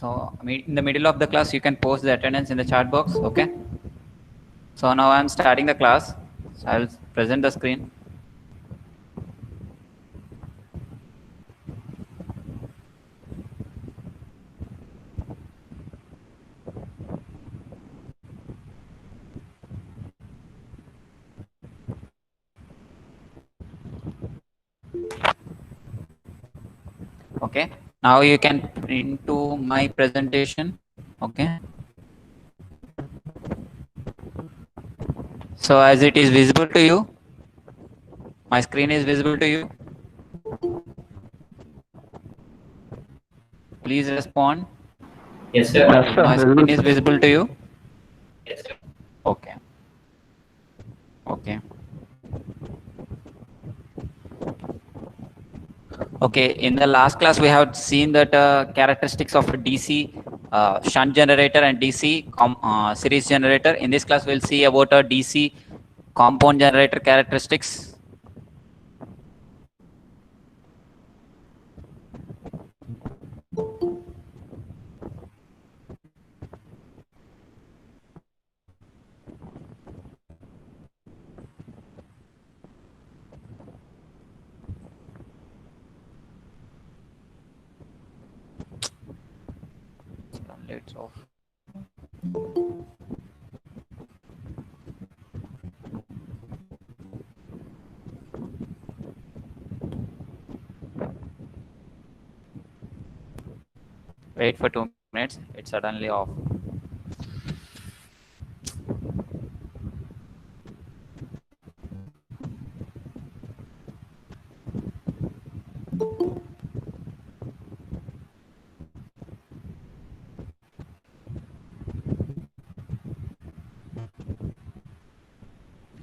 So in the middle of the class, you can post the attendance in the chat box. Okay. So now I'm starting the class. So I'll present the screen. Okay. Now you can into my presentation. Okay. So as it is visible to you, my screen is visible to you. Please respond. Yes, sir. Yes, sir. My screen is visible to you. Yes, sir. Okay. Okay. Okay. In the last class, we have seen that characteristics of a DC shunt generator and DC series generator. In this class, we'll see about a DC compound generator characteristics. It's off. Wait for 2 minutes. It's suddenly off.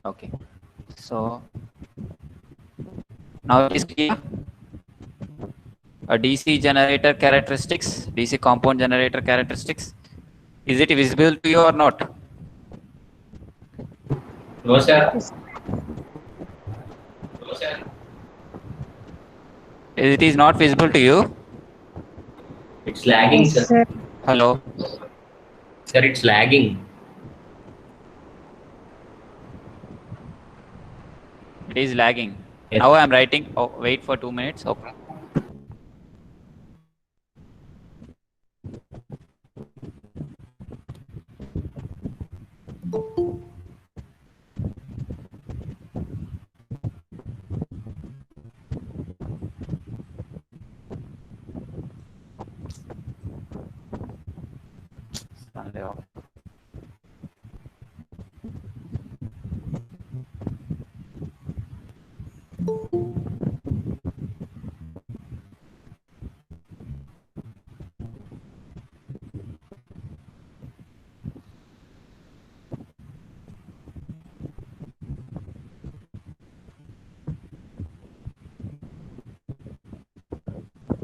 Okay. So now it is clear. A DC generator characteristics, DC compound generator characteristics. Is it visible to you or not? No, sir. No, sir. It is not visible to you. It's lagging, Yes, sir. sir. Hello. Sir, it's lagging. It is lagging. Yes. Now I am writing. Oh, wait for 2 minutes. Okay. Sunday off.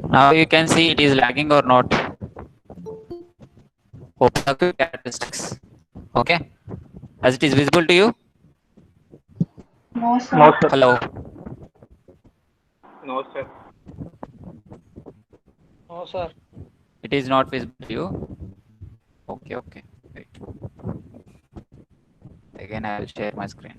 Now you can see it is lagging or not. Open the quick characteristics. Okay. As it is visible to you. No, sir. No, sir. Hello. No, sir. No, sir. It is not visible to you. Okay. Okay. Wait. Again, I will share my screen.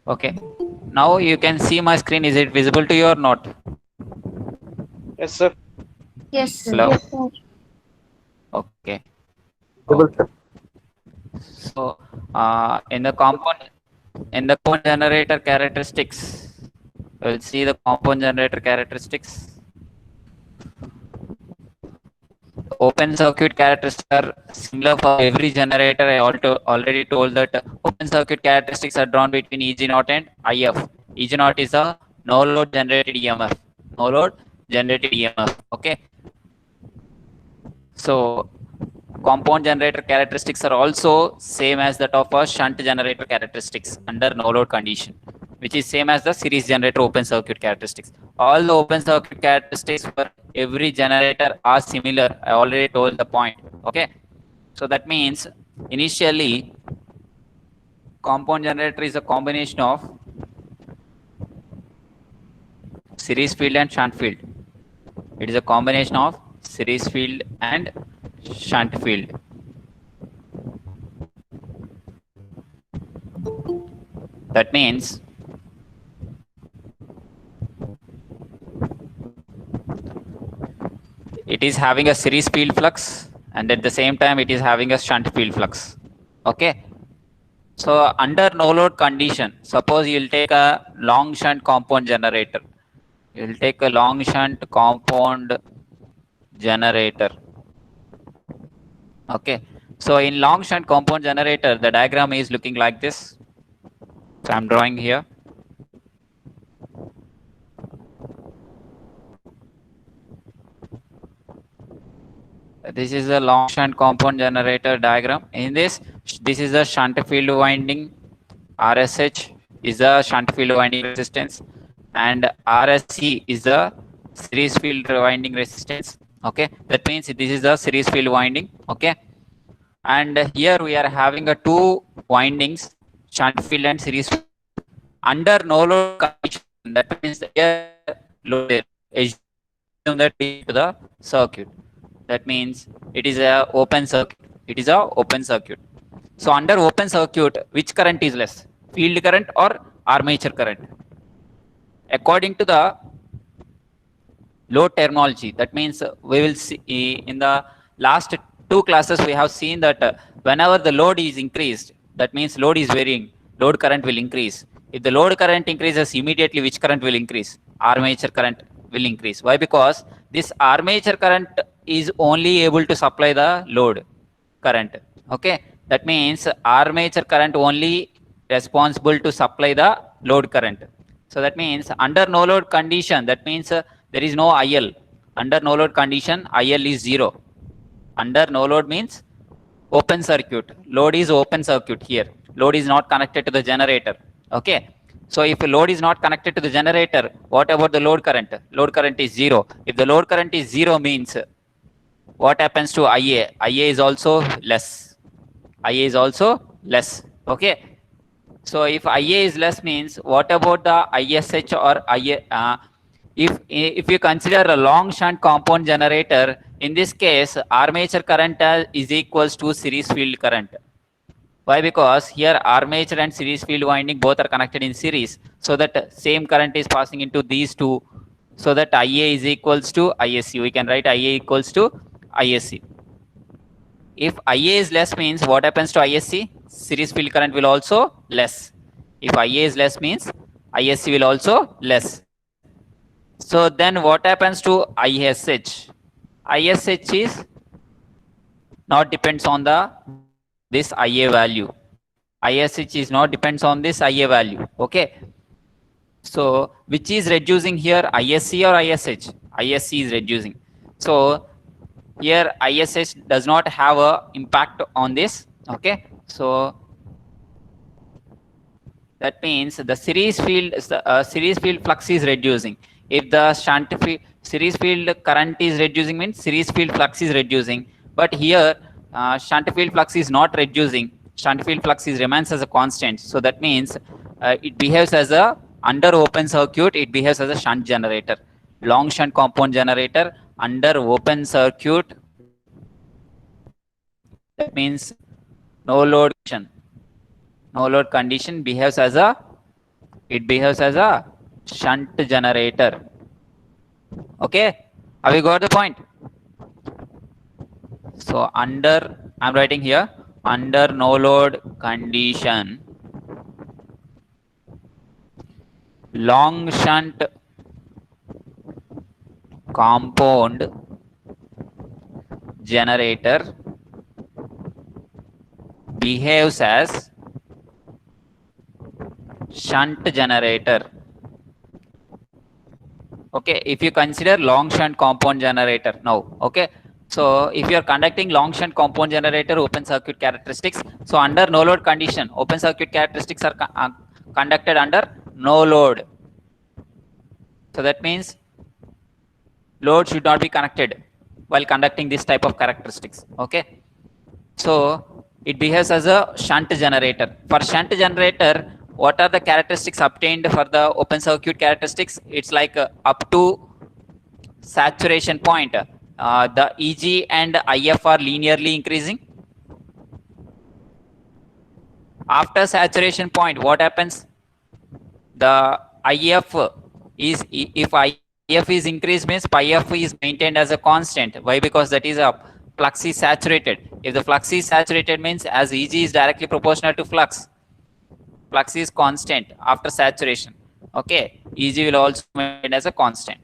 Okay. Now you can see my screen. Is it visible to you or not? Yes, sir. Yes, sir. Hello. Yes, sir. Okay. Visible, sir. So in the compound generator characteristics, we'll see the compound generator characteristics. Open circuit characteristics are similar for every generator. I already told that open circuit characteristics are drawn between EG0 and IF. EG0 is a no load generated EMF. No load generated EMF. Okay. So compound generator characteristics are also same as that of a shunt generator characteristics under no load condition, which is same as the series generator open circuit characteristics. All the open circuit characteristics for every generator are similar. I already told the point. Okay. So that means initially compound generator is a combination of series field and shunt field. It is a combination of series field and shunt field. That means it is having a series field flux and at the same time it is having a shunt field flux. Okay. So under no load condition, suppose you will take a long shunt compound generator. You will take a long shunt compound generator. Okay. So in long shunt compound generator, the diagram is looking like this. So I'm drawing here. This is a long shunt compound generator diagram. In this is a shunt field winding. RSH is a shunt field winding resistance, and RSC is the series field winding resistance. Okay, that means this is the series field winding. Okay, and here we are having a two windings, shunt field and series field. Under no load condition, that means here load assume that to the circuit. That means it is a open circuit. It is a open circuit. So under open circuit, which current is less? Field current or armature current? According to the load terminology, that means we will see in the last two classes we have seen that whenever the load is increased, that means load is varying, load current will increase. If the load current increases, immediately which current will increase? Armature current will increase. Why? Because this armature current is only able to supply the load current. Okay, that means armature current only responsible to supply the load current. So that means under no load condition, that means there is no IL. Under no load condition, IL is 0. Under no load means open circuit. Load is open circuit here. Load is not connected to the generator. Okay. So if a load is not connected to the generator, what about the load current? Load current is 0. If the load current is 0 means what happens to IA? IA is also less. IA is also less. Okay. So if IA is less means what about the ISH or IA? If you consider a long shunt compound generator, in this case armature current is equals to series field current. Why? Because here armature and series field winding both are connected in series, so that same current is passing into these two, so that IA is equals to ISC. We can write IA equals to ISC. If IA is less means what happens to ISC? Series field current will also less. If IA is less means ISC will also less. So then what happens to ISH? ISH is not depends on the this IA value. ISH is not depends on this IA value. Okay. So which is reducing here, ISC or ISH? ISC is reducing. So here ISH does not have a impact on this. Okay. So that means the series field flux is reducing. If the shunt field series field current is reducing means series field flux is reducing. But here shunt field flux is not reducing. Shunt field flux is remains as a constant. So that means it behaves as a under open circuit. It behaves as a shunt generator. Long shunt compound generator under open circuit. That means no load condition. No load condition behaves as a shunt generator. Okay, have you got the point? So under, I'm writing here, under no load condition, long shunt compound generator behaves as shunt generator. Okay, if you consider long shunt compound generator now, okay, so if you are conducting long shunt compound generator open circuit characteristics, so under no load condition open circuit characteristics are conducted under no load. So that means load should not be connected while conducting this type of characteristics. Okay, so it behaves as a shunt generator. For shunt generator, what are the characteristics obtained for the open circuit characteristics? It's like up to saturation point, the EG and IF are linearly increasing. After saturation point, what happens? The IF is, if IF is increased means pi f is maintained as a constant. Why? Because that is a flux is saturated. If the flux is saturated means as EG is directly proportional to flux, flux is constant after saturation. Okay, EG will also maintain as a constant.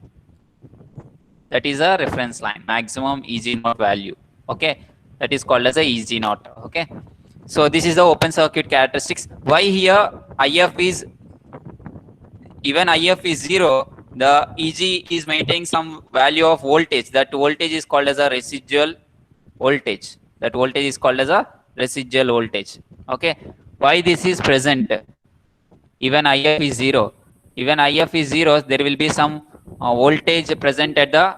That is a reference line, maximum EG naught value. Okay, that is called as a EG naught. Okay, so this is the open circuit characteristics. Why here IF is, even IF is 0, the EG is maintaining some value of voltage. That voltage is called as a residual voltage. That voltage is called as a residual voltage. Okay, why this is present? Even IF is 0. Even IF is 0, there will be some voltage present at the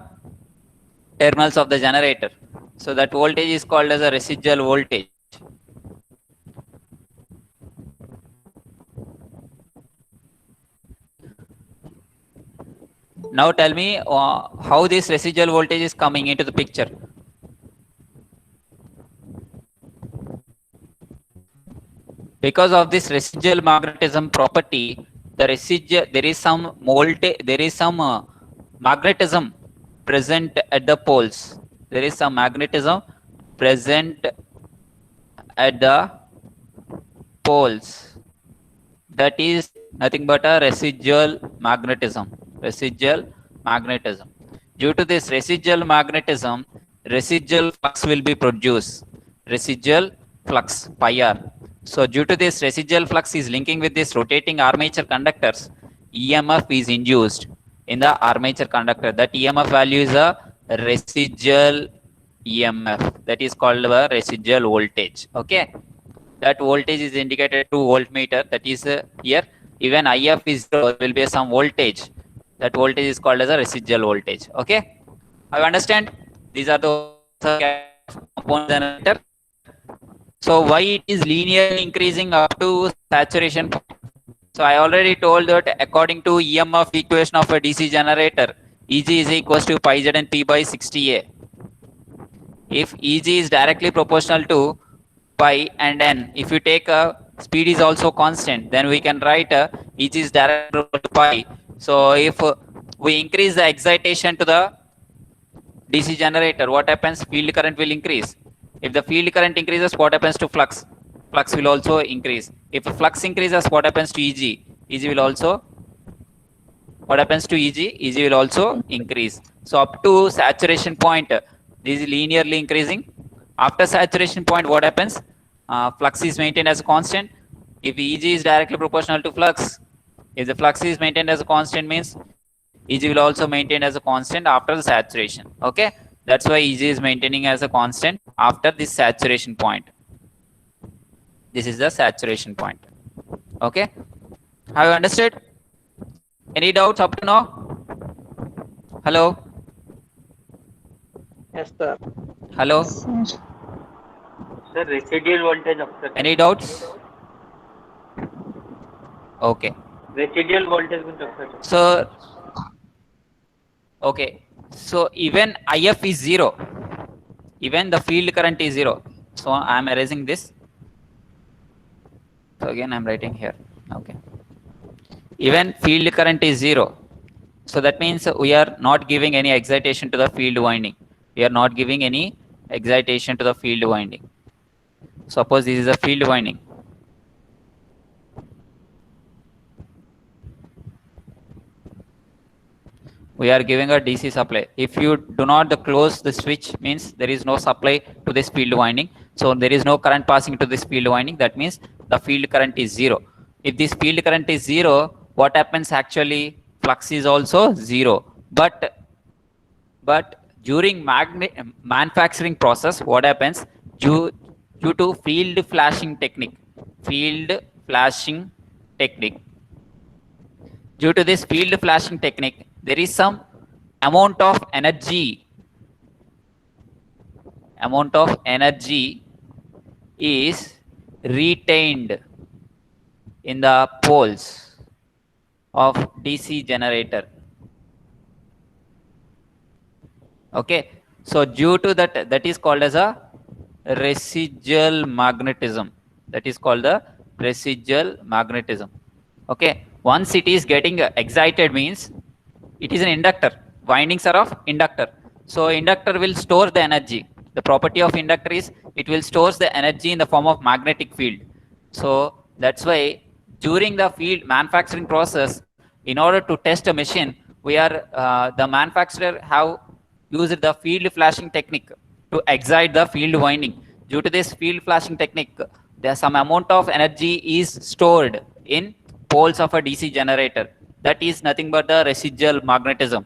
terminals of the generator. So that voltage is called as a residual voltage. Now tell me how this residual voltage is coming into the picture. Because of this residual magnetism property, the residual, there is some voltage, there is some magnetism present at the poles. There is some magnetism present at the poles. That is nothing but a residual magnetism. Residual magnetism. Due to this residual magnetism, residual flux will be produced. Residual flux pi r. So due to this residual flux is linking with this rotating armature conductors, EMF is induced in the armature conductor. That EMF value is a residual EMF. That is called a residual voltage. Okay, that voltage is indicated to voltmeter. That is here. Even IF is 0, there will be some voltage. That voltage is called as a residual voltage. Okay, I understand. These are the component generator. So why it is linearly increasing up to saturation point? So I already told that according to EMF equation of a DC generator, EG is equals to pi Z and P by 60A. If EG is directly proportional to pi and n, if you take a speed is also constant, then we can write EG is directly proportional to pi. So if we increase the excitation to the DC generator, what happens? Field current will increase. If the field current increases, what happens to flux? Flux will also increase. If the flux increases, what happens to EG? EG will also, what happens to EG? EG will also increase. So up to saturation point, this is linearly increasing. After saturation point, what happens? Flux is maintained as a constant. If EG is directly proportional to flux, if the flux is maintained as a constant means EG will also maintain as a constant after the saturation. Okay, that's why EG is maintaining as a constant after this saturation point. This is the saturation point. Okay, have you understood? Any doubts up to now? Hello? Yes, sir. Hello? Sir, residual voltage after. Any doubts? Okay. Residual voltage means after. So, okay. So even IF is 0. Even the field current is 0. So I am erasing this. So again I am writing here. Okay. Even field current is 0. So that means we are not giving any excitation to the field winding. We are not giving any excitation to the field winding. Suppose this is a field winding. We are giving a DC supply. If you do not close the switch, means there is no supply to this field winding. So there is no current passing to this field winding. That means the field current is 0. if this field current is 0, what happens actually? Flux is also 0. But during manufacturing process, what happens? Due to field flashing technique, due to this field flashing technique, there is some amount of energy is retained in the poles of DC generator. Okay, so due to that is called as a residual magnetism. That is called the residual magnetism. Okay, once it is getting excited means it is an inductor. Windings are of inductor. So inductor will store the energy. The property of inductor is it will stores the energy in the form of magnetic field. So that's why during the field manufacturing process, in order to test a machine, the manufacturer have used the field flashing technique to excite the field winding. Due to this field flashing technique, there some amount of energy is stored in poles of a DC generator. That is nothing but the residual magnetism.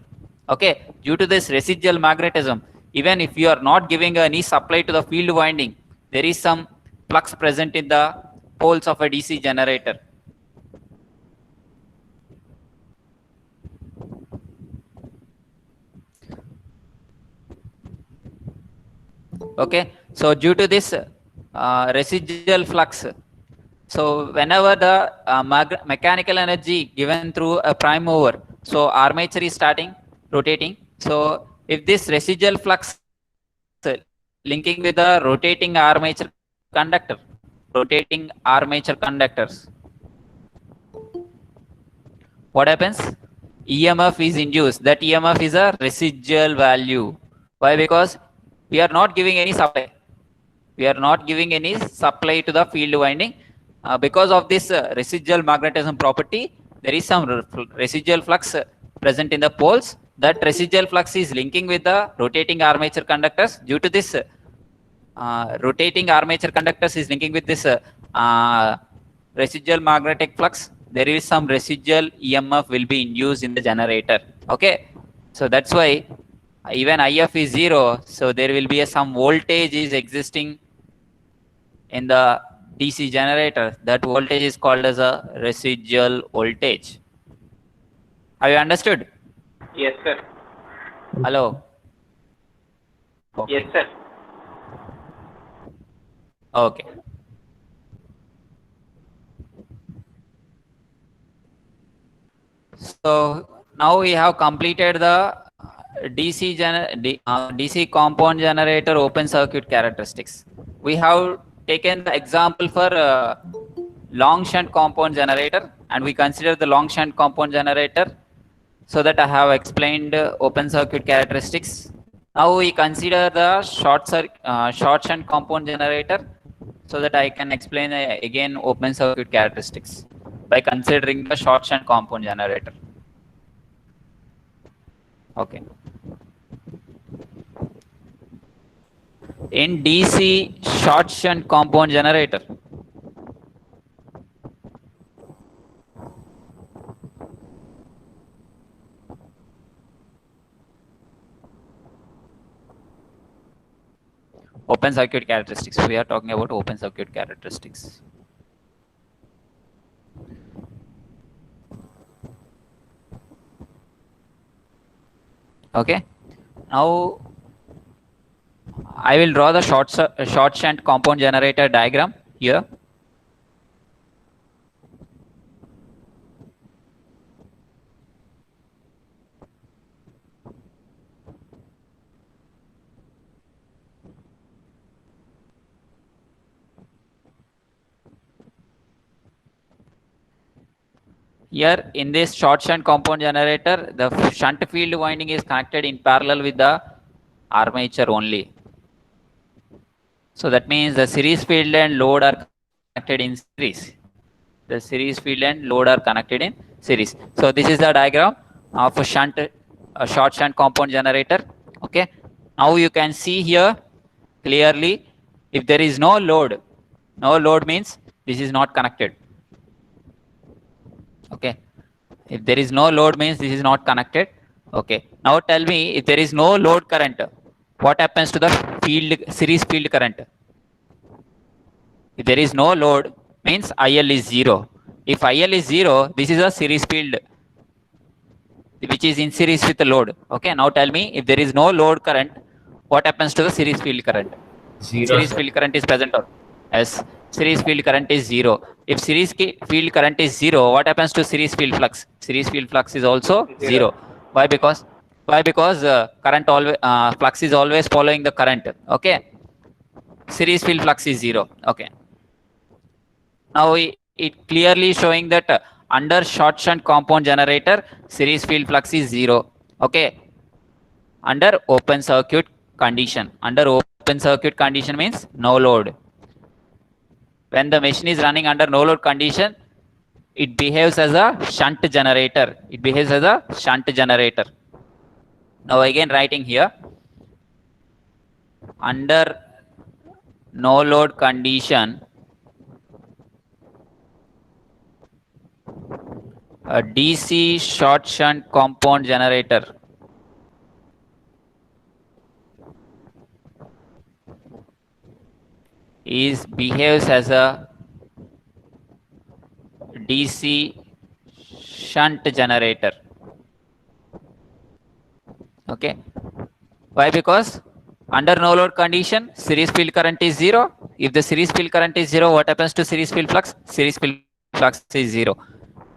Okay, due to this residual magnetism, even if you are not giving any supply to the field winding, there is some flux present in the poles of a DC generator. Okay, so due to this residual flux, so whenever the mechanical energy given through a prime mover, so armature is starting rotating. So if this residual flux linking with the rotating armature conductors, what happens? EMF is induced. That EMF is a residual value. Why? Because we are not giving any supply. We are not giving any supply to the field winding. Because of this residual magnetism property, there is some residual flux present in the poles. That residual flux is linking with the rotating armature conductors. Due to this rotating armature conductors is linking with this residual magnetic flux, there is some residual EMF will be induced in the generator. Okay, so that's why even IF is 0, so there will be some voltage is existing in the DC generator. That voltage is called as a residual voltage. Have you understood? Yes, sir. Hello? Okay. Yes, sir. Okay. So now we have completed the DC compound generator open circuit characteristics. We have taken the example for long shunt compound generator, and we consider the long shunt compound generator, so that I have explained open circuit characteristics. Now we consider the short shunt compound generator, so that I can explain again open circuit characteristics by considering the short shunt compound generator. Okay. In DC short shunt compound generator, open circuit characteristics. We are talking about open circuit characteristics. Okay. Now I will draw the short shunt compound generator diagram here. Here in this short shunt compound generator, the shunt field winding is connected in parallel with the armature only. So that means the series field and load are connected in series. The series field and load are connected in series. So this is the diagram of a short shunt compound generator. Okay. Now you can see here clearly, if there is no load means this is not connected. Okay. If there is no load means this is not connected. Okay. Now tell me, if there is no load current, what happens to the series field current? If there is no load means IL is 0. If IL is 0, this is a series field which is in series with the load. Okay. Now tell me, if there is no load current, what happens to the series field current? Zero, Series sir. field current is present or yes, series field current is 0. If field current is 0, what happens to series field flux? Series field flux is also 0. Why? Because current always flux is always following the current. Okay. Series field flux is 0. Okay. Now it clearly showing that under short shunt compound generator, series field flux is 0. Okay. Under open circuit condition. Under open circuit condition means no load. When the machine is running under no load condition, it behaves as a shunt generator. It behaves as a shunt generator. Now again writing here, under no load condition, a DC short shunt compound generator behaves as a DC shunt generator. Okay. Why? Because under no load condition, series field current is 0. If the series field current is 0, what happens to series field flux? Series field flux is 0.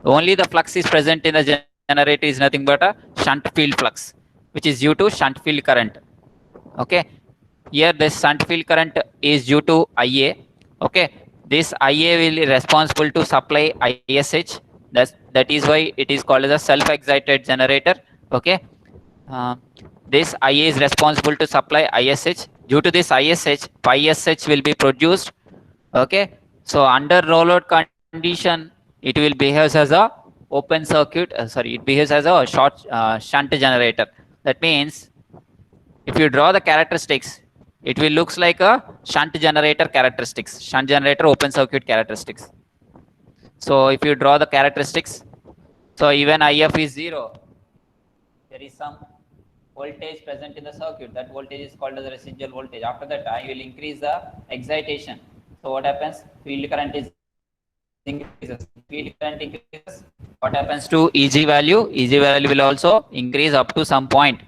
Only the flux is present in the generator is nothing but a shunt field flux, which is due to shunt field current. Okay. Here this shunt field current is due to IA. Okay. This IA will be responsible to supply ISH. That is why it is called as a self-excited generator. Okay. This IA is responsible to supply ISH. Due to this ISH, pi SH will be produced. Okay. So under no load condition, it will behave as a open circuit. It behaves as a short shunt generator. That means if you draw the characteristics, it will looks like a shunt generator characteristics, shunt generator open circuit characteristics. So if you draw the characteristics, so even IF is 0, there is some voltage present in the circuit. That voltage is called as the residual voltage. After that, I will increase the excitation. So what happens? Field current is increases. Field current increases. What happens to EG value? EG value will also increase up to some point.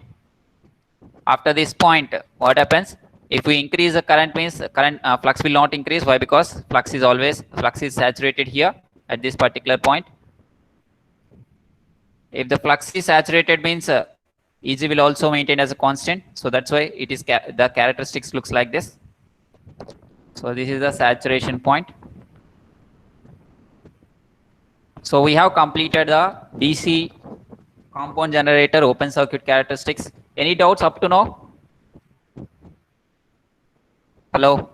After this point, what happens? If we increase the current means current flux will not increase. Why? Because flux is saturated here at this particular point. If the flux is saturated means EG will also maintain as a constant. So that's why it is the characteristics looks like this. So this is the saturation point. So we have completed the DC compound generator open circuit characteristics. Any doubts up to now? Hello?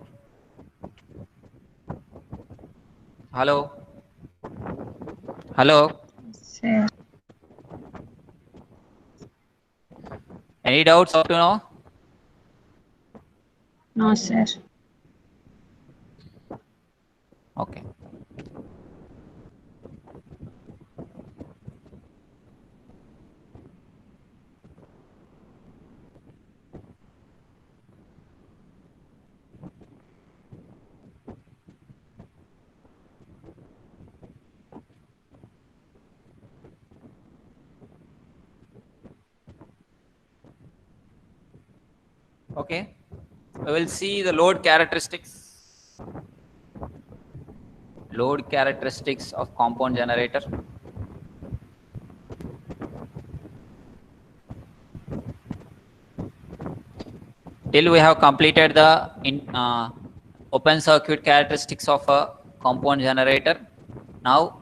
Hello? Hello? Sir. Any doubts up to now? No, sir. Okay. Okay. We will see the load characteristics. Load characteristics of compound generator. Till we have completed the open circuit characteristics of a compound generator. Now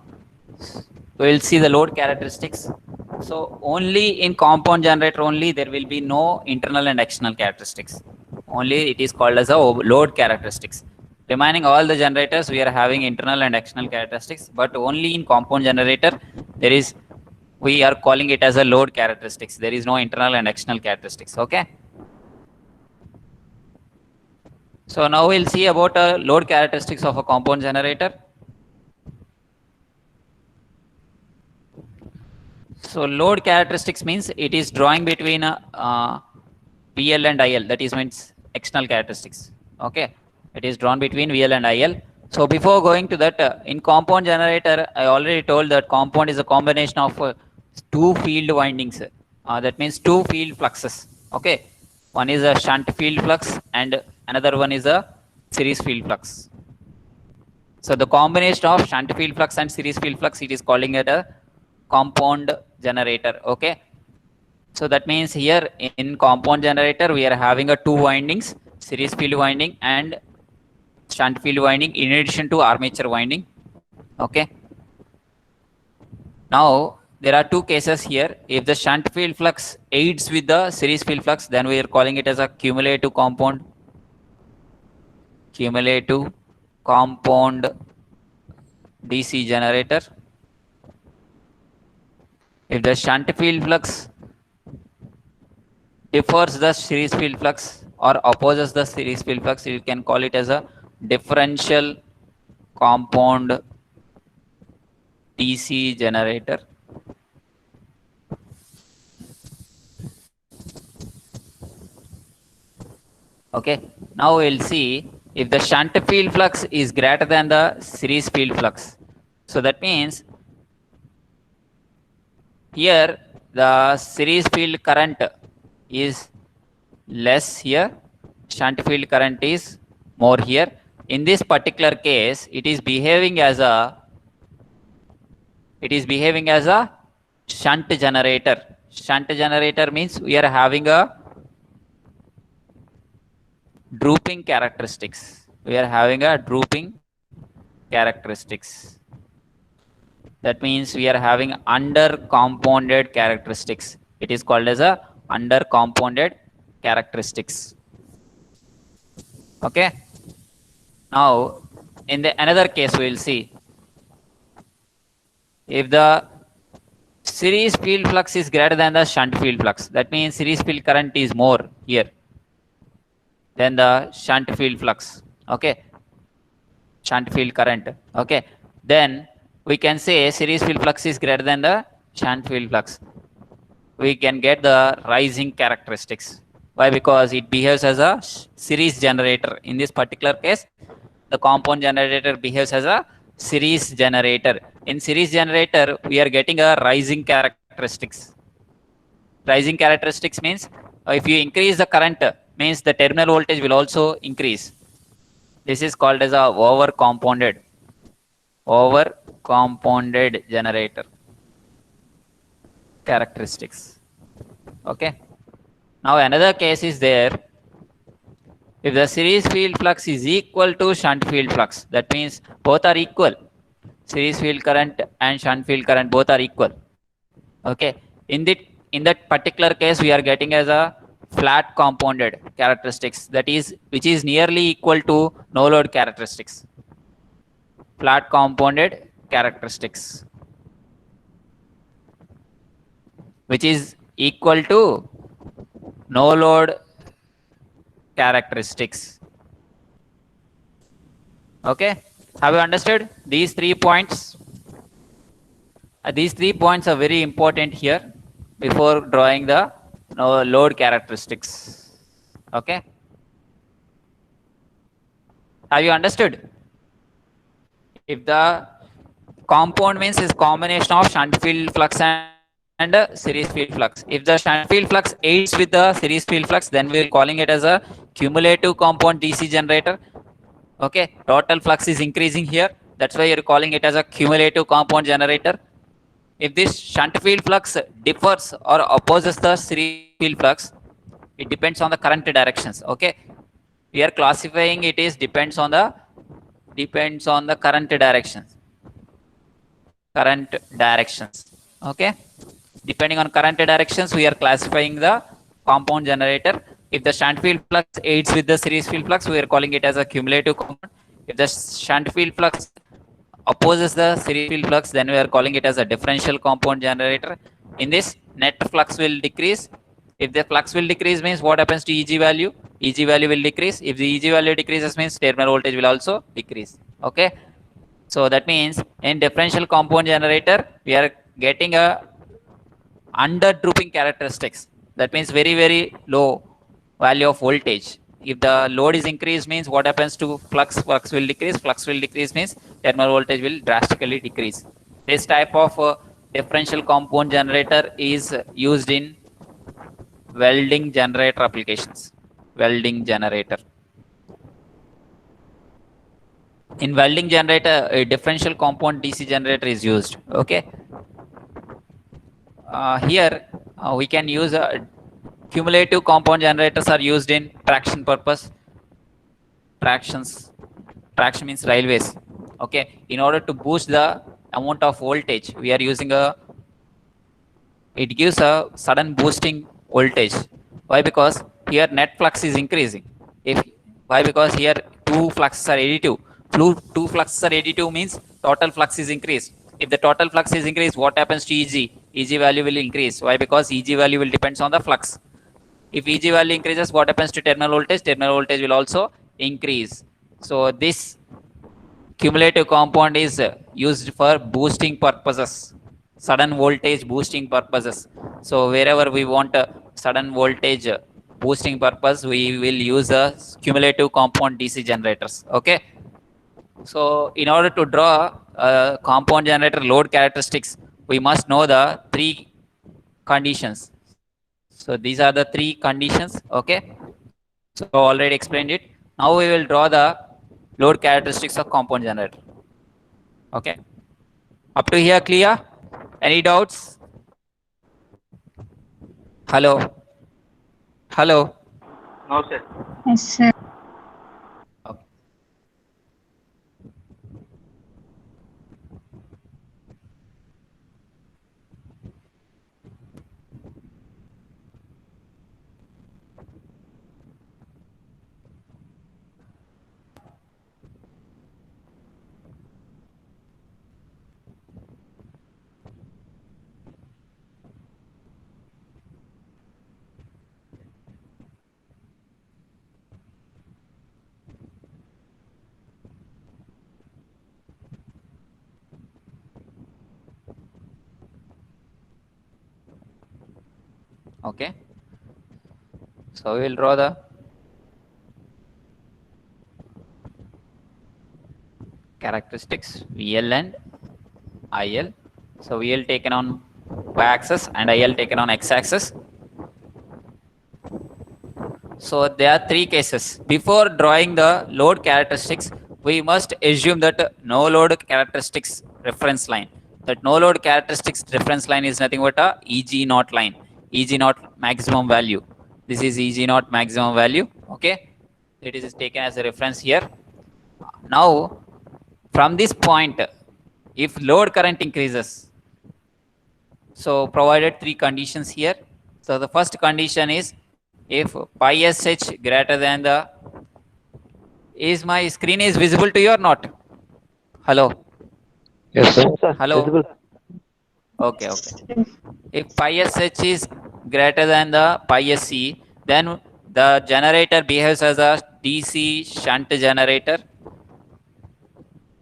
we will see the load characteristics. So only in compound generator only there will be no internal and external characteristics. Only it is called as a load characteristics. Remaining all the generators we are having internal and external characteristics, but only in compound generator we are calling it as a load characteristics. There is no internal and external characteristics. Okay. So now we'll see about load characteristics of a compound generator. So load characteristics means it is drawing between VL and IL. That is means external characteristics. Okay, it is drawn between VL and IL. So before going to that, in compound generator, I already told that compound is a combination of two field windings. That means two field fluxes. Okay, one is a shunt field flux and another one is a series field flux. So the combination of shunt field flux and series field flux, it is calling it a compound generator. Okay, so that means here in compound generator we are having a two windings, series field winding and shunt field winding in addition to armature winding. Okay, now there are two cases here. If the shunt field flux aids with the series field flux, then we are calling it as a cumulative compound DC generator. If the shunt field flux differs the series field flux or opposes the series field flux, you can call it as a differential compound DC generator. Okay, now we'll see if the shunt field flux is greater than the series field flux. So that means here the series field current is less here, shunt field current is more here. In this particular case, it is behaving as a shunt generator. Shunt generator means we are having a drooping characteristics. That means we are having under-compounded characteristics. It is called as a under-compounded characteristics. Okay. Now, in the another case, we will see if the series field flux is greater than the shunt field flux. That means series field current is more here than the shunt field flux. Okay, shunt field current. Okay, then we can say series field flux is greater than the shunt field flux. We can get the rising characteristics. Why? Because it behaves as a series generator. In this particular case, the compound generator behaves as a series generator. In series generator, we are getting a rising characteristics. Rising characteristics means if you increase the current, means the terminal voltage will also increase. This is called as a over compounded generator characteristics. Okay. Now another case is there. If the series field flux is equal to shunt field flux, that means both are equal. Series field current and shunt field current both are equal. Okay. In that particular case, we are getting as a flat compounded characteristics, that is which is nearly equal to no load characteristics. Flat compounded characteristics, which is equal to no load characteristics. Okay, have you understood these 3 points? These 3 points are very important here before drawing the load characteristics. Okay, have you understood? If the compound means is combination of shunt field flux and series field flux. If the shunt field flux aids with the series field flux, then we are calling it as a cumulative compound DC generator. Okay, total flux is increasing here. That's why you're calling it as a cumulative compound generator. If this shunt field flux differs or opposes the series field flux, it depends on the current directions. Okay, we are classifying it is depends on the current directions. Okay, depending on current directions, we are classifying the compound generator. If the shunt field flux aids with the series field flux, we are calling it as a cumulative compound. If the shunt field flux opposes the series field flux, then we are calling it as a differential compound generator. In this, net flux will decrease. If the flux will decrease, means what happens to EG value? EG value will decrease. If the EG value decreases, means terminal voltage will also decrease. Okay, so that means in differential compound generator, we are getting a under drooping characteristics. That means very, very low value of voltage. If the load is increased means what happens to flux? Flux will decrease. Flux will decrease means terminal voltage will drastically decrease. This type of differential compound generator is used in welding generator applications. Welding generator. In welding generator, a differential compound DC generator is used. Okay. Here we can use cumulative compound generators are used in traction purpose. Traction means railways. Okay. In order to boost the amount of voltage, we are using it gives a sudden boosting voltage. Why? Because here net flux is increasing. Why? Because here two fluxes are additive. Two fluxes are additive means total flux is increased. If the total flux is increased, what happens to EG? EG value will increase. Why? Because EG value will depends on the flux. If EG value increases, what happens to terminal voltage? Terminal voltage will also increase. So this cumulative compound is used for boosting purposes, sudden voltage boosting purposes. So wherever we want a sudden voltage boosting purpose, we will use a cumulative compound DC generators. Okay. So in order to draw a compound generator load characteristics, we must know the three conditions. So these are the three conditions. Okay. So already explained it. Now we will draw the load characteristics of compound generator. Okay. Up to here clear? Any doubts? Hello. Hello. No, sir. Yes, sir. Okay. Okay. So we will draw the characteristics VL and IL. So VL taken on y-axis and IL taken on x-axis. So there are three cases. Before drawing the load characteristics, we must assume that no load characteristics reference line. That no load characteristics reference line is nothing but a EG naught line. EG naught maximum value. This is EG naught maximum value. Okay. It is taken as a reference here. Now, from this point, if load current increases, so provided three conditions here. So the first condition is if pi sh greater than the, is my screen is visible to you or not? Hello. Yes, sir. Hello. Visible. Okay. Okay. If pi sh is greater than the pi sc, then the generator behaves as a DC shunt generator.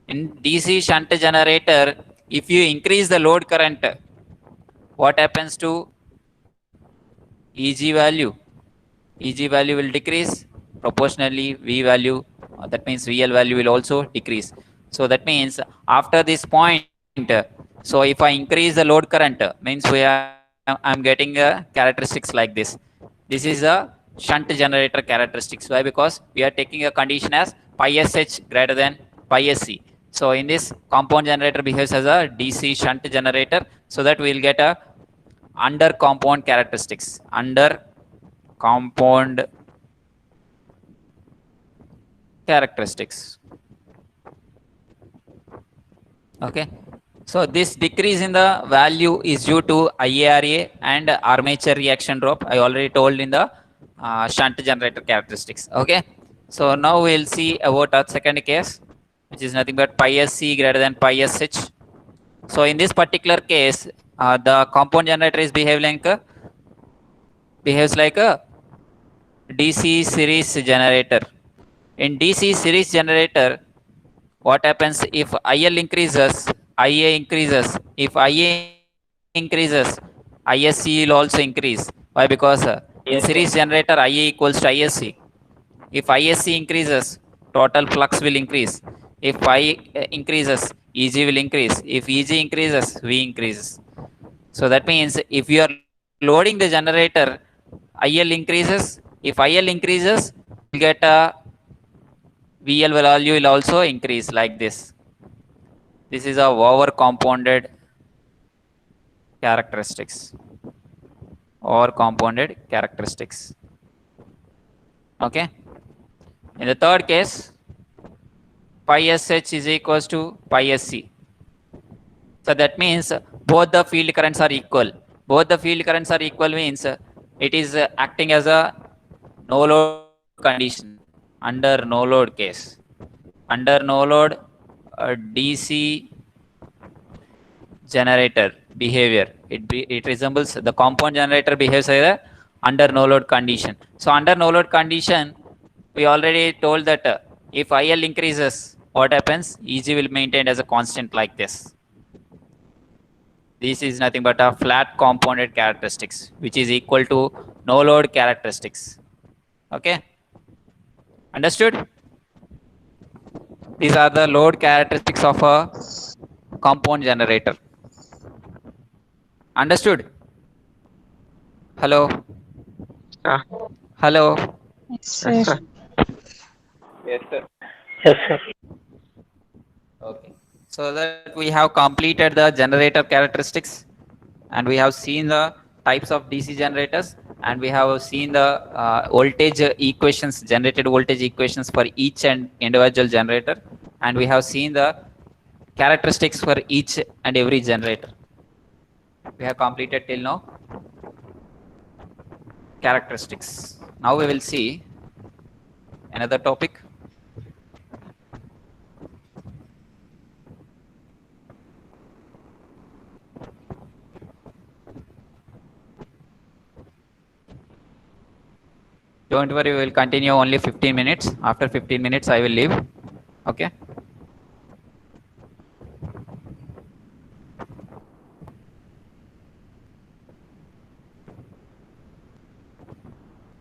In DC shunt generator, if you increase the load current, what happens to EG value? EG value will decrease proportionally. V value, that means VL value will also decrease. So that means after this point, so if I increase the load current, means I'm getting characteristics like this. This is a shunt generator characteristics. Why? Because we are taking a condition as pi sh greater than pi sc. So in this, compound generator behaves as a DC shunt generator, so that we will get a under compound characteristics. Under compound characteristics. Okay. So this decrease in the value is due to IARA and armature reaction drop. I already told in the shunt generator characteristics. Okay. So now we'll see about our second case, which is nothing but pi sc greater than pi sh. So in this particular case, the compound generator is behaves like a DC series generator. In DC series generator, what happens if IL increases, IA increases. If IA increases, ISC will also increase. Why? Because in Yes, sir. series generator, IA equals to ISC. If ISC increases, total flux will increase. If I increases, EG will increase. If EG increases, V increases. So that means if you are loading the generator, IL increases. If IL increases, you will get a VL value will also increase like this. This is a over compounded characteristics or compounded characteristics. Okay. In the third case, pi SH is equals to pi SC. So that means both the field currents are equal. Both the field currents are equal means it is acting as a no load condition under no load case. Under no load, DC generator behavior, it resembles the compound generator behaves as a under no load condition. So under no load condition, we already told that if IL increases, what happens? EG will maintain as a constant like this. This is nothing but a flat compounded characteristics, which is equal to no load characteristics. Okay, understood? These are the load characteristics of a compound generator. Understood? Hello? Ah, Hello? yes, sir. Yes, sir. Yes, sir. Okay. So that we have completed the generator characteristics, and we have seen the types of DC generators, and we have seen the voltage equations, generated voltage equations for each and individual generator, and we have seen the characteristics for each and every generator. We have completed till now characteristics. Now we will see another topic. Don't worry, we will continue only 15 minutes. After 15 minutes, I will leave. Okay.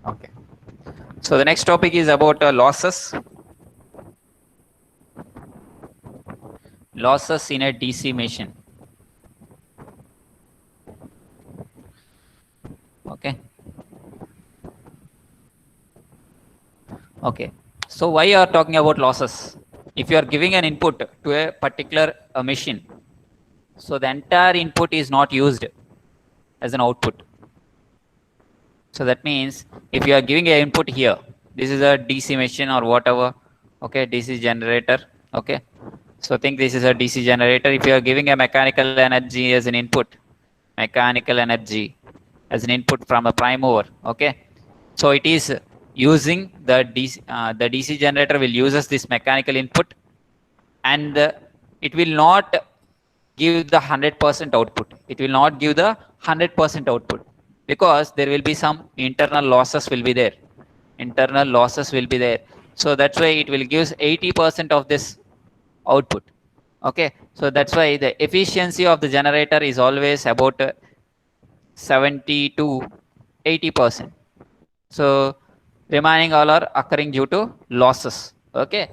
Okay. So the next topic is about losses. Losses in a DC machine. Okay. Okay. So why you are talking about losses? If you are giving an input to a particular machine, so the entire input is not used as an output. So that means if you are giving an input here, this is a DC machine or whatever, okay, DC generator, okay. So think this is a DC generator. If you are giving a mechanical energy as an input, mechanical energy as an input from a prime mover, okay. So it is using the DC generator will uses this mechanical input, and it will not give the 100% output. It will not give the 100% output because there will be some internal losses will be there. Internal losses will be there. So that's why it will give 80% of this output. Okay. So that's why the efficiency of the generator is always about 70 to 80%. So remaining all are occurring due to losses. Okay.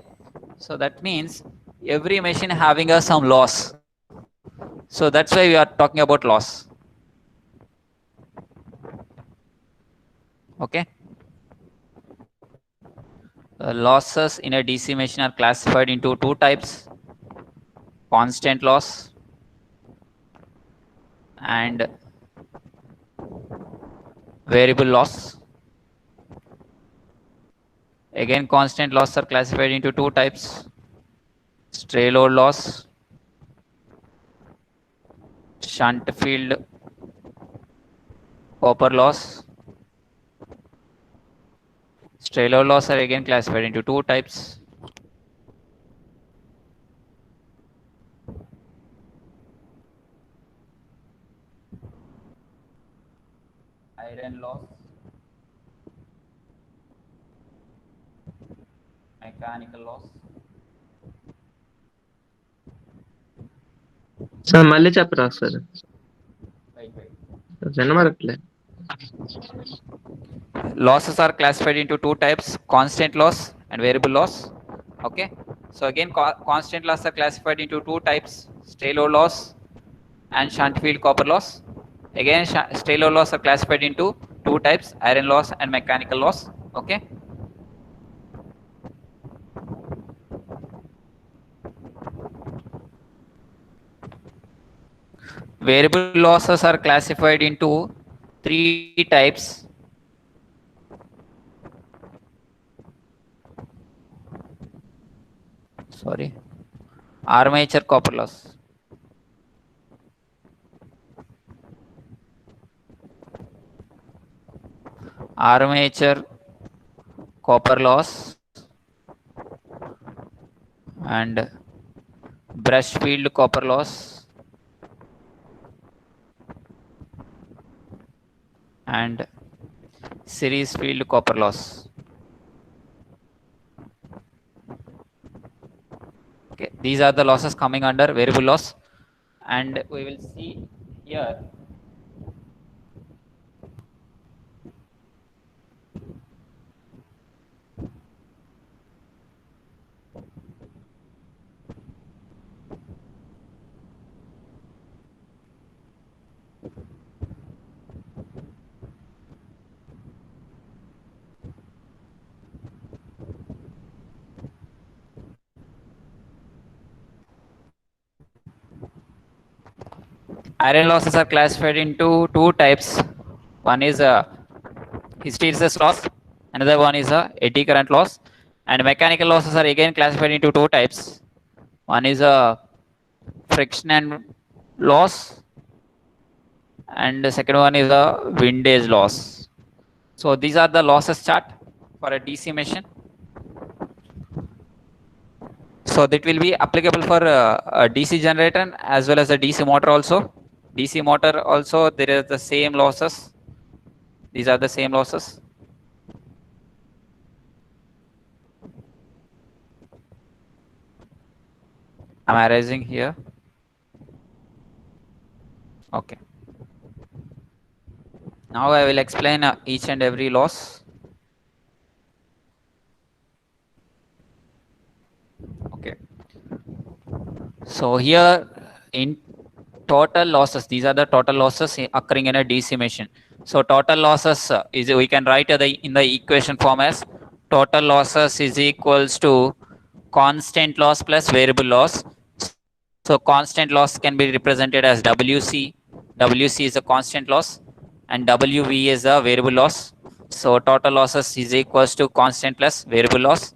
So that means every machine having some loss. So that's why we are talking about loss. Okay. Losses in a DC machine are classified into two types: constant loss and variable loss. Again, constant loss are classified into two types: stray load loss, shunt field copper loss. Stray load loss are again classified into two types: iron loss, mechanical loss. Sir మళ్ళీ చెప్పరా sir? Wait. జనమరట్లే. Losses are classified into two types: constant loss and variable loss. Okay, so again constant loss are classified into two types: stray load loss and shunt field copper loss. Again stray load loss are classified into two types: iron loss and mechanical loss. Okay, variable losses are classified into three types: armature copper loss, armature copper loss, and brush field copper loss, and series field copper loss. Okay, these are the losses coming under variable loss, and we will see here iron losses are classified into two types. One is a hysteresis loss, another one is a eddy current loss, and mechanical losses are again classified into two types. One is a friction and loss, and the second one is a windage loss. So these are the losses chart for a DC machine. So that will be applicable for a DC generator as well as a DC motor also. DC motor also there is the same losses. These are the same losses. Am I raising here? Okay. Now I will explain each and every loss. Okay. So here in total losses, these are the total losses occurring in a DC machine. So total losses is we can write in the equation form as total losses is equals to constant loss plus variable loss. So constant loss can be represented as WC. WC is a constant loss and WV is a variable loss. So total losses is equals to constant plus variable loss.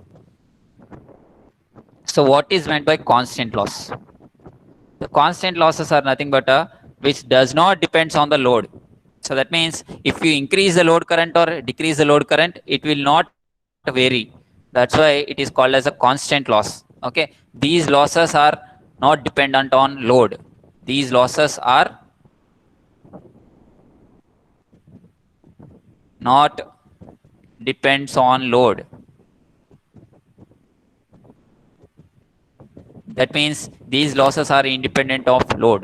So what is meant by constant loss? The constant losses are nothing but which does not depends on the load. So that means if you increase the load current or decrease the load current, it will not vary. That's why it is called as a constant loss. Okay, these losses are not dependent on load. These losses are not depends on load. That means these losses are independent of load.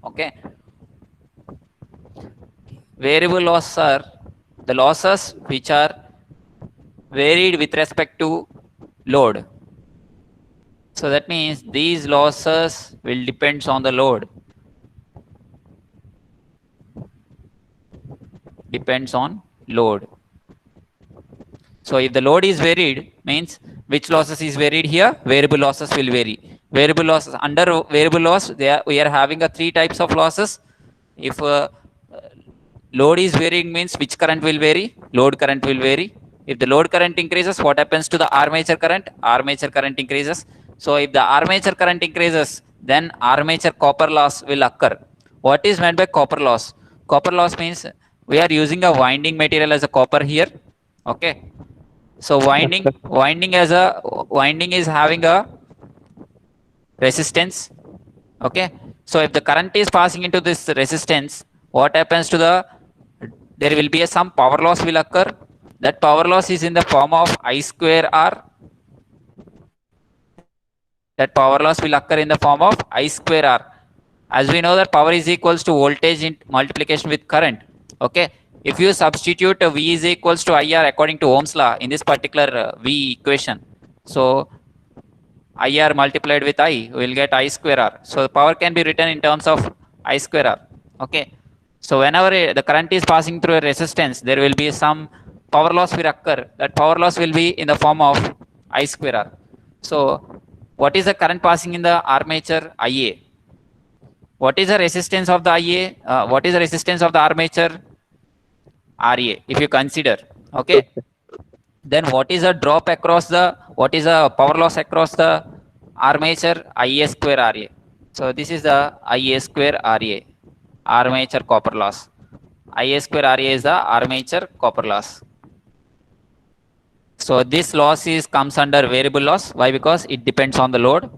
Okay, variable losses are the losses which are varied with respect to load. So that means these losses will depends on the load. Depends on load. So if the load is varied, means which losses is varied here? Variable losses will vary. Variable losses, under variable loss, we are having a three types of losses. If load is varying, means which current will vary? Load current will vary. If the load current increases, what happens to the armature current? Armature current increases. So if the armature current increases, then armature copper loss will occur. What is meant by copper loss? Copper loss means we are using a winding material as a copper here. Okay, so winding is having a resistance. Okay, so if the current is passing into this resistance, what happens to there will be some power loss will occur. That power loss is in the form of I square R. That power loss will occur in the form of I square R. As we know that power is equals to voltage in multiplication with current. Okay, if you substitute V is equals to IR according to Ohm's law in this particular V equation, so IR multiplied with I will get I square R. So the power can be written in terms of I square R. Okay, so whenever the current is passing through a resistance, there will be some power loss will occur. That power loss will be in the form of I square R. So what is the current passing in the armature? IA. What is the resistance of the IA? What is the resistance of the armature? RA. If you consider, okay, then what is the drop across the, what is the power loss across the armature? IA square RA. So this is the IA square RA, armature copper loss. IA square RA is the armature copper loss. So this loss is comes under variable loss. Why? Because it depends on the load.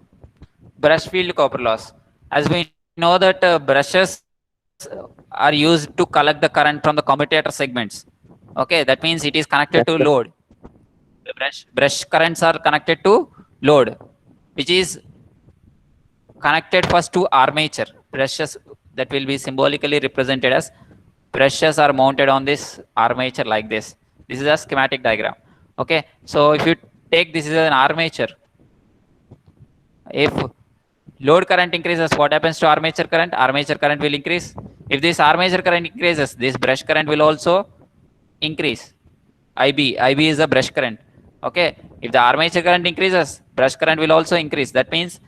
Brush field copper loss. As we know that brushes are used to collect the current from the commutator segments. Okay, that means it is connected to load. The brush currents are connected to load, which is connected first to armature. Brushes that will be symbolically represented as brushes are mounted on this armature like this. This is a schematic diagram. Okay, so if you take this is an armature, if load current increases, what happens to armature current? Armature current will increase. If this armature current increases, this brush current will also increase. IB is the brush current. Okay, if the armature current increases, brush current will also increase. That means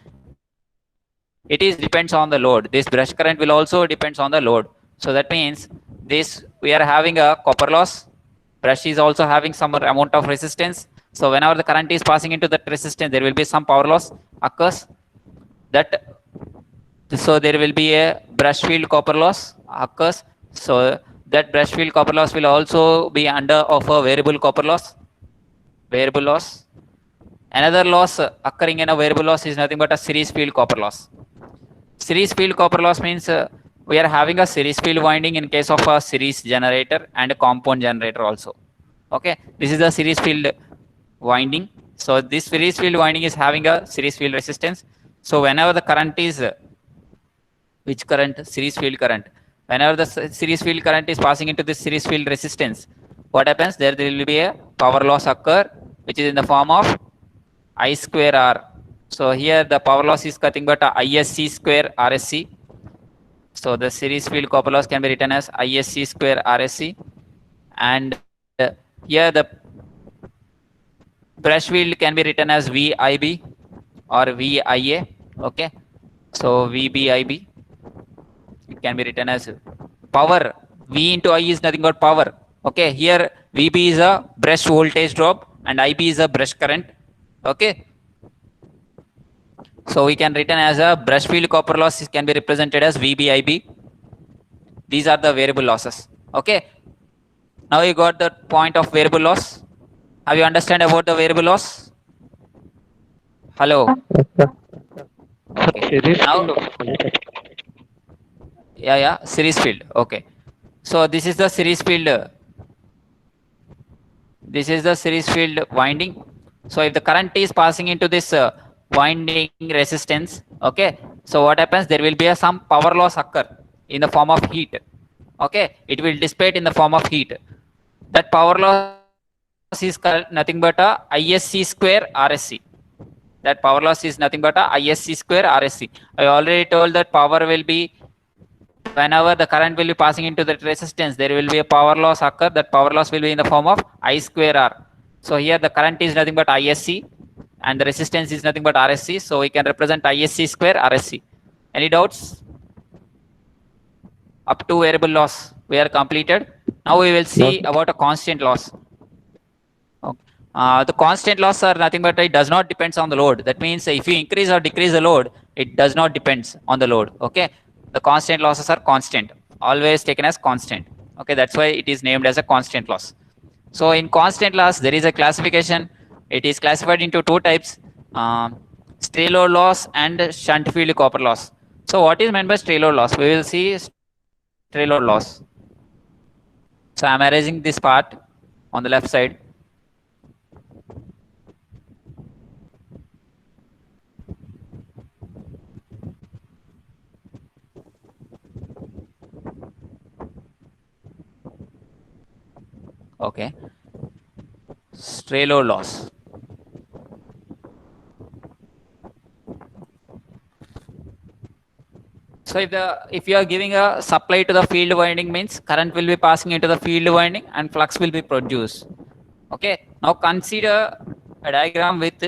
it is depends on the load. This brush current will also depends on the load. So that means this we are having a copper loss. Brush is also having some amount of resistance. So whenever the current is passing into that resistance, there will be some power loss occurs. That so there will be a brush field copper loss occurs. So that brush field copper loss will also be under of a variable copper loss. Variable loss. Another loss occurring in a variable loss is nothing but a series field copper loss. Series field copper loss means we are having a series field winding in case of a series generator and a compound generator also. Okay, this is the series field winding. So this series field winding is having a series field resistance. So whenever the current is which current? Series field current. Whenever the series field current is passing into this series field resistance, what happens? There will be a power loss occur, which is in the form of I square R. So here the power loss is nothing but ISC square RSC. So the series field copper loss can be written as ISC square RSC. And here the brush field can be written as VIB or VIA. Okay. So VBIB. It can be written as power. V into I is nothing but power. Okay. Here VB is a brush voltage drop and IB is a brush current. Okay. So we can written as a brush field copper loss can be represented as VBIB. These are the variable losses. Okay. Now you got the point of variable loss. Have you understand about the variable loss? Hello. Okay. Now, yeah, series field. Okay. So this is the series field. This is the series field winding. So if the current is passing into this winding resistance, okay. So what happens? There will be some power loss occur in the form of heat. Okay. It will dissipate in the form of heat. That power loss is nothing but a ISC square RSC. That power loss is nothing but a ISC square RSC. I already told that power will be whenever the current will be passing into that resistance, there will be a power loss occur. That power loss will be in the form of I square R. So here the current is nothing but ISC and the resistance is nothing but RSC. So we can represent ISC square RSC. Any doubts? Up to variable loss we are completed. Now we will see about a constant loss. The constant loss are nothing but it does not depends on the load. That means if you increase or decrease the load, it does not depends on the load. Okay, the constant losses are constant, always taken as constant. Okay, that's why it is named as a constant loss. So in constant loss, there is a classification. It is classified into two types: stray load loss and shunt field copper loss. So what is meant by stray load loss? We will see stray load loss. So I am erasing this part on the left side. Okay. Stray load loss. So if you are giving a supply to the field winding, means current will be passing into the field winding and flux will be produced. Okay. Now consider a diagram with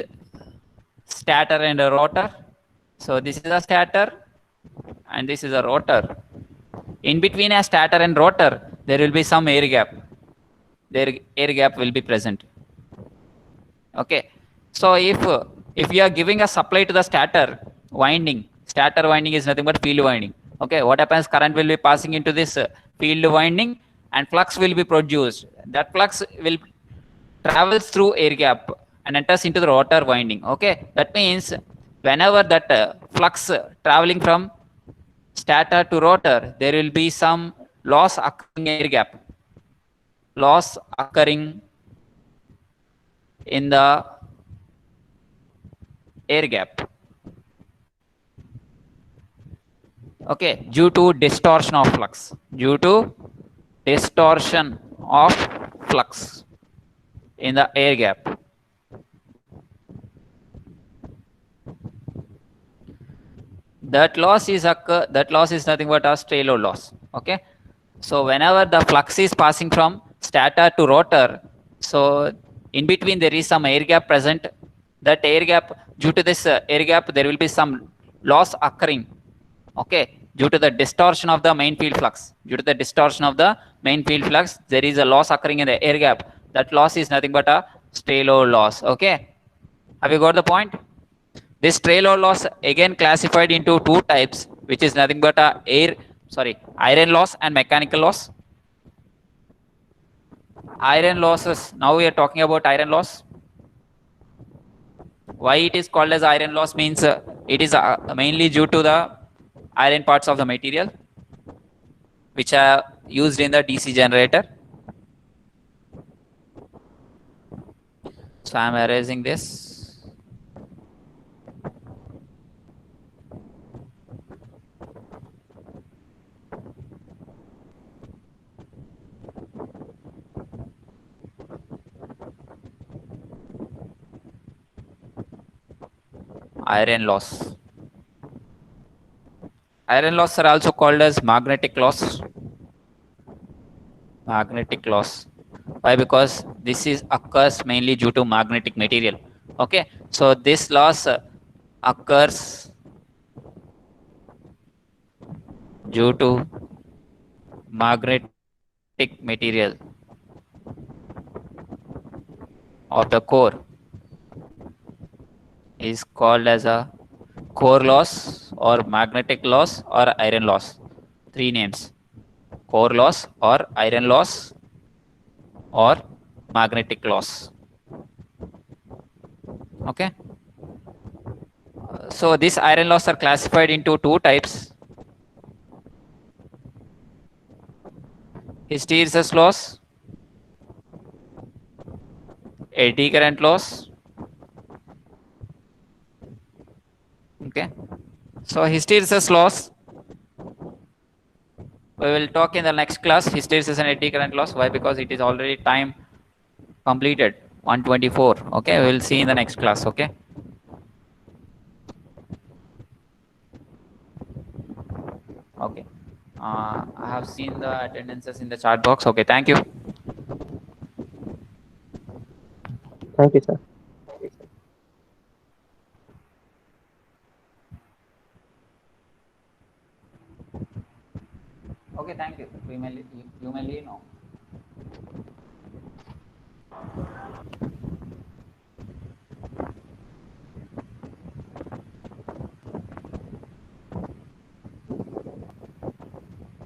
stator and a rotor. So this is a stator and this is a rotor. In between a stator and rotor, there will be some air gap. There air gap will be present. Okay. So if you are giving a supply to the stator winding is nothing but field winding. Okay. What happens? Current will be passing into this field winding and flux will be produced. That flux will travels through air gap and enters into the rotor winding. Okay. That means whenever that flux traveling from stator to rotor, there will be some loss occurring air gap. Loss occurring in the air gap. Okay, due to distortion of flux. Due to distortion of flux in the air gap. That loss is nothing but a stray load loss. Okay. So whenever the flux is passing from stator to rotor, so in between there is some air gap present. That air gap, due to this air gap, there will be some loss occurring. Okay, due to the distortion of the main field flux. Due to the distortion of the main field flux, there is a loss occurring in the air gap. That loss is nothing but a stray load loss. Okay, have you got the point? This stray load loss again classified into two types, which is nothing but a iron loss and mechanical loss. Iron losses. Now we are talking about iron loss. Why it is called as iron loss means it is mainly due to the iron parts of the material which are used in the DC generator. So I am erasing this. Iron loss. Iron loss are also called as magnetic loss. Magnetic loss. Why? Because this is occurs mainly due to magnetic material. Okay. So this loss occurs due to magnetic material of the core is called as a core loss or magnetic loss or iron loss. Three names: core loss or iron loss or magnetic loss. Okay. So these iron loss are classified into two types: hysteresis loss, eddy current loss. Okay. So hysteresis loss, we will talk in the next class, hysteresis and eddy current loss. Why? Because it is already time completed, 124. Okay, we will see in the next class. Okay. Okay. I have seen the attendances in the chat box. Okay, thank you. Thank you, sir. Okay, thank you. You may leave now.